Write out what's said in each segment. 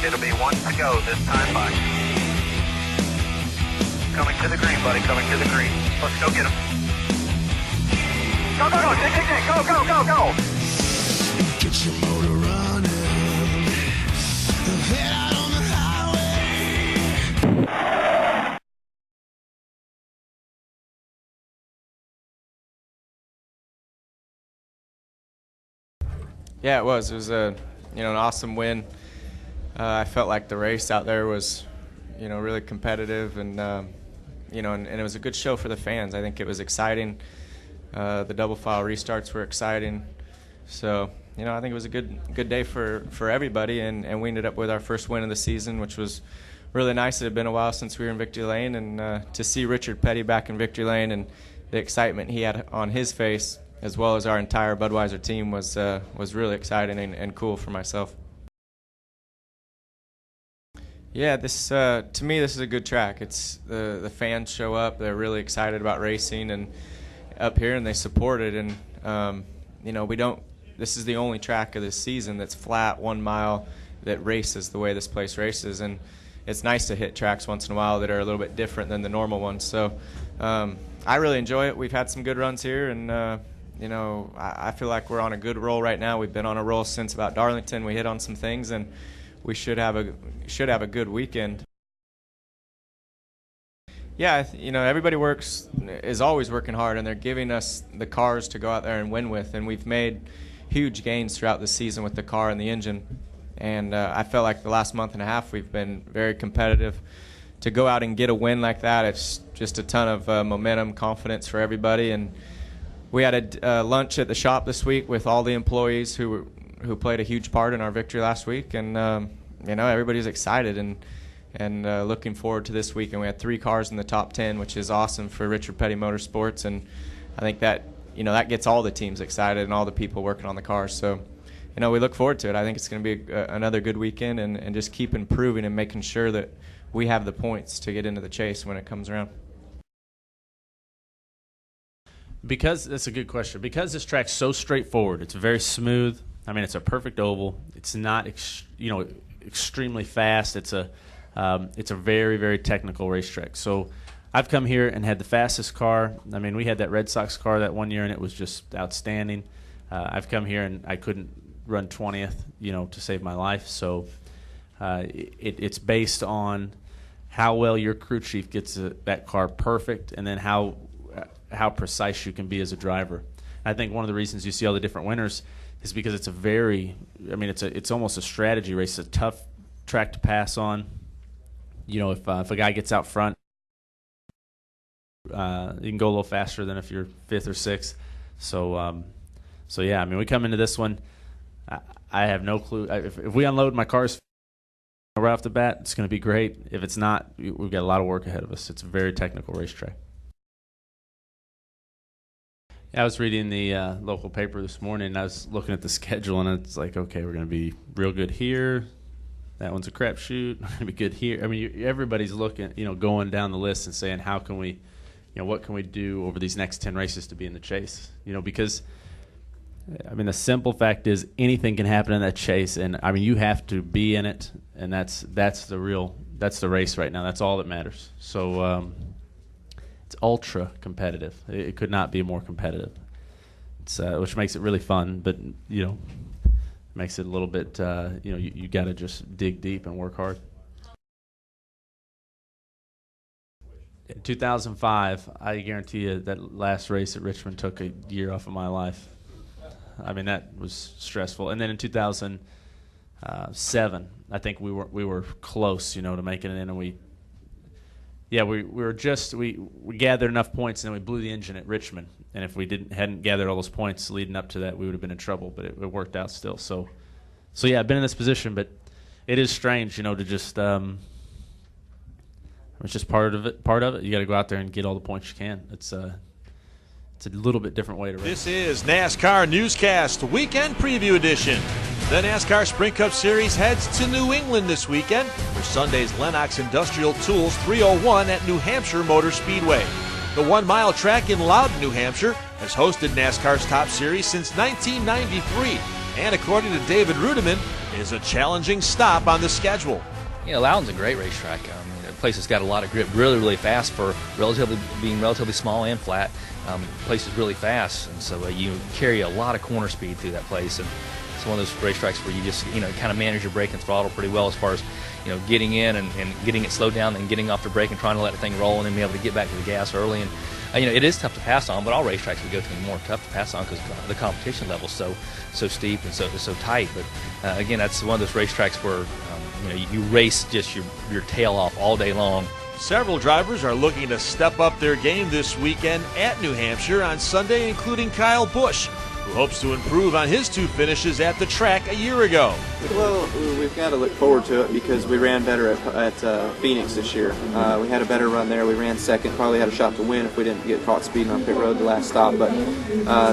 It'll be one to go this time by. Coming to the green, buddy. Coming to the green. Let's go get him. Go, go, go. Dig, dig, dig. Go, go, go, go. Get your motor running. Head out on the highway. Yeah, it was. It was an awesome win. I felt like the race out there was, really competitive, and and it was a good show for the fans. I think it was exciting. The double file restarts were exciting. So, I think it was a good day for everybody, and we ended up with our first win of the season, which was really nice. It had been a while since we were in Victory Lane, and to see Richard Petty back in Victory Lane and the excitement he had on his face, as well as our entire Budweiser team, was really exciting and cool for myself. Yeah, this to me, this is a good track. It's the fans show up; they're really excited about racing and up here, and they support it. And we don't. This is the only track of this season that's flat, 1 mile, that races the way this place races. And it's nice to hit tracks once in a while that are a little bit different than the normal ones. So I really enjoy it. We've had some good runs here, and I feel like we're on a good roll right now. We've been on a roll since about Darlington. We hit on some things, and we should have a good weekend. Yeah, everybody is always working hard, and they're giving us the cars to go out there and win with, and we've made huge gains throughout the season with the car and the engine. And I felt like the last month and a half we've been very competitive. To go out and get a win like that, it's just a ton of momentum, confidence for everybody. And we had a lunch at the shop this week with all the employees who played a huge part in our victory last week, and everybody's excited and looking forward to this week. And we had 3 cars in the top 10, which is awesome for Richard Petty Motorsports, and I think that that gets all the teams excited and all the people working on the cars. So we look forward to it. I think it's going to be another good weekend, and just keep improving and making sure that we have the points to get into the chase when it comes around. Because that's a good question. Because this track's so straightforward, it's very smooth. I mean, it's a perfect oval. It's not extremely fast. It's a very, very technical racetrack. So I've come here and had the fastest car. I mean, we had that Red Sox car that one year, and it was just outstanding. I've come here and I couldn't run 20th, to save my life. So it's based on how well your crew chief gets that car perfect, and then how precise you can be as a driver. I think one of the reasons you see all the different winners is because it's it's almost a strategy race. It's a tough track to pass on. If a guy gets out front, you can go a little faster than if you're 5th or 6th. So yeah, we come into this one. I have no clue. If we unload my cars right off the bat, it's going to be great. If it's not, we've got a lot of work ahead of us. It's a very technical racetrack. I was reading the local paper this morning, and I was looking at the schedule, and it's like, okay, we're going to be real good here. That one's a crapshoot. We're going to be good here. Everybody's looking, going down the list and saying, how can we, what can we do over these next 10 races to be in the chase? Because, the simple fact is anything can happen in that chase, and you have to be in it, and that's the race right now. That's all that matters. So. It's ultra competitive. It could not be more competitive. It's which makes it really fun, but makes it a little bit. You got to just dig deep and work hard. In 2005, I guarantee you that last race at Richmond took a year off of my life. That was stressful. And then in 2007, I think we were close, to making it in, and we gathered enough points, and then we blew the engine at Richmond. And if we hadn't gathered all those points leading up to that, we would have been in trouble. But it worked out still. So yeah, I've been in this position, but it is strange, to just it's just part of it. You got to go out there and get all the points you can. It's a little bit different way to race. This is NASCAR Newscast Weekend Preview Edition. The NASCAR Sprint Cup Series heads to New England this weekend for Sunday's Lennox Industrial Tools 301 at New Hampshire Motor Speedway. The 1 mile track in Loudon, New Hampshire has hosted NASCAR's Top Series since 1993 and according to David Rudiman, is a challenging stop on the schedule. You know, Loudon's a great racetrack. The place has got a lot of grip, really fast for being relatively small and flat. The place is really fast, and so you carry a lot of corner speed through that place. And it's one of those racetracks where you just, kind of manage your brake and throttle pretty well as far as, getting in and getting it slowed down and getting off the brake and trying to let the thing roll and then be able to get back to the gas early. And it is tough to pass on, but all racetracks we go to are more tough to pass on because the competition level is so steep and so tight. But again, that's one of those racetracks where you race just your tail off all day long. Several drivers are looking to step up their game this weekend at New Hampshire on Sunday, including Kyle Busch, who hopes to improve on his 2 finishes at the track a year ago. Well, we've got to look forward to it because we ran better at Phoenix this year. We had a better run there. We ran second, probably had a shot to win if we didn't get caught speeding on pit road the last stop. But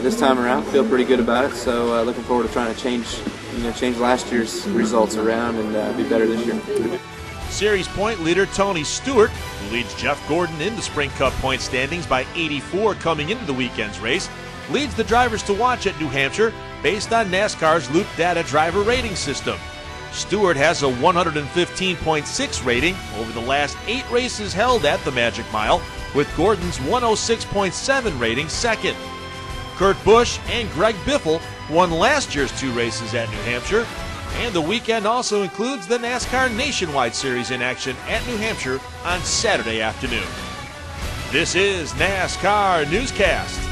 this time around, feel pretty good about it. So looking forward to trying to change last year's results around and be better this year. Series point leader Tony Stewart, who leads Jeff Gordon in the Sprint Cup point standings by 84 coming into the weekend's race, leads the drivers to watch at New Hampshire based on NASCAR's Loop Data driver rating system. Stewart has a 115.6 rating over the last 8 races held at the Magic Mile, with Gordon's 106.7 rating second. Kurt Busch and Greg Biffle won last year's 2 races at New Hampshire, and the weekend also includes the NASCAR Nationwide Series in action at New Hampshire on Saturday afternoon. This is NASCAR Newscast.